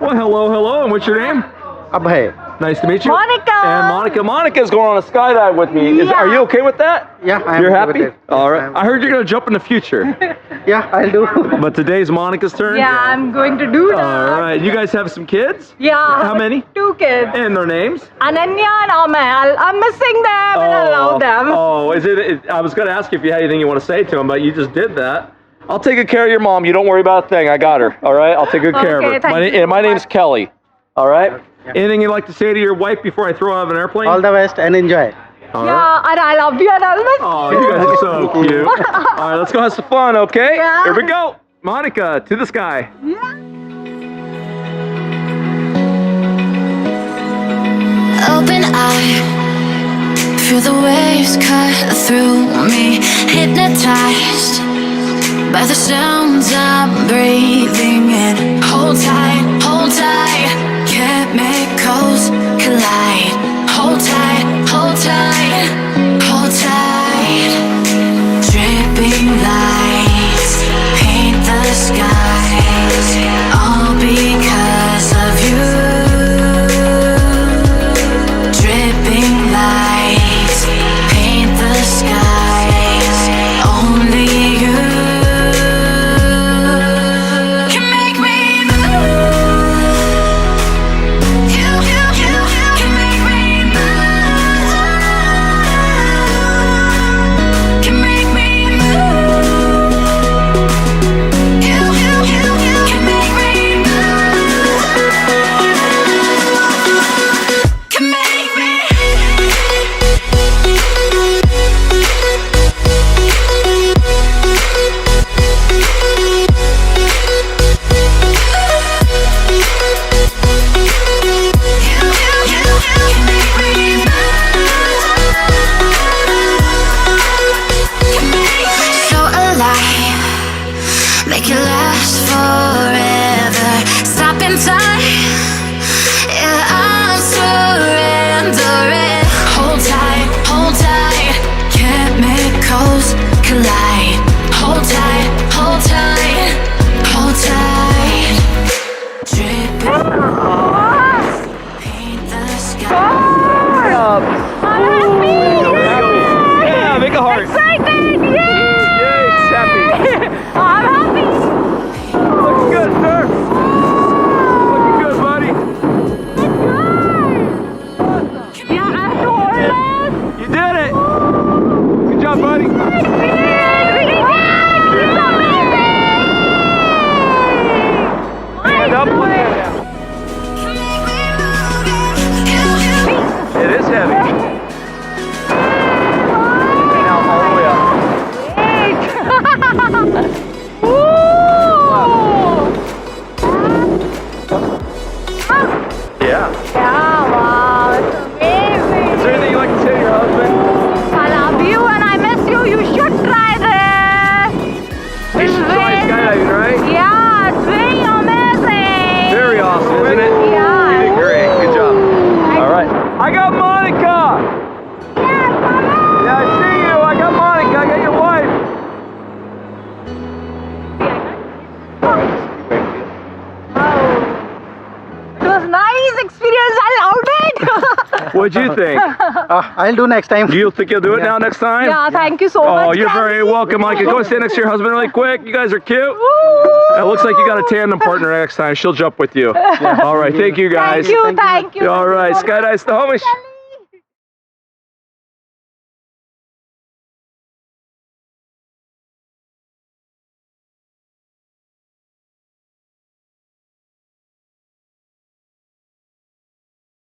Well, hello, hello, and what's your name? Abhay. Nice to meet you. Monica. And Monica's going on a skydive with me. Are you okay with that? Yeah, I'm You're okay happy? with it. All Yes, right. I'm- I heard you're going to jump in the future. Yeah, I'll do. But today's Monica's turn? Yeah, I'm going to do that. All right. You guys have some kids? Yeah. How many? 2 kids. And their names? Ananya and Amel. I'm missing them and I love them. Oh, I was going to ask you if you had anything you want to say to them, but you just did that. I'll take good care of your mom. You don't worry about a thing. I got her. All right? I'll take good care of her. thank you so My name's much. Kelly. All right? Yeah. Anything you'd like to say to your wife before I throw out of an airplane? All the best and enjoy. All right. Yeah, and I love you and I'll miss Oh, you guys are so cute. All right, let's go have some fun, okay? Yeah. Here we go. Monica, to the sky. Open eye, feel the waves cut through me. Hypnotized by the sounds I'm breathing in. Hold tight, chemicals collide. Hold tight, hold tight, hold tight. Dripping lights paint the skies, all because of you. Dripping lights paint the skies, only you can make me move. You can make me move. Can make me move. You can make me move. Can make me. So alive, make it last forever. Stop in time, yeah, I'm surrendering. Hold tight, chemicals collide. Hold tight, hold tight, hold tight. Dripping paint the sky. Yeah, make a heart. Excited! Yay! Yay, happy. I'm happy! Looking good, sir. Looking good, buddy. Yeah, I'm told You did it. Good job, buddy. Hand up, one hand down. It is heavy. Now all the way up. Yeah. Yeah, wow, it's amazing. Is there anything you'd like to say to your husband? I love you and I miss you. You should try this. You should try skydiving, right? Yeah, it's very amazing. Very awesome, isn't it? Yeah. You did great. Good job. All right. I got Monica. Yeah, I see you. I got Monica. I got your wife. It was nice experience. I loved it. What'd you think? I'll do next time. Do you think you'll do it now next time? Yeah, thank you so much. Oh, you're very welcome, Monica. Go and stand next to your husband really quick. You guys are cute. It looks like you got a tandem partner next time. She'll jump with you. All right. Thank you, guys. Thank you. All right. Skydive's the homies.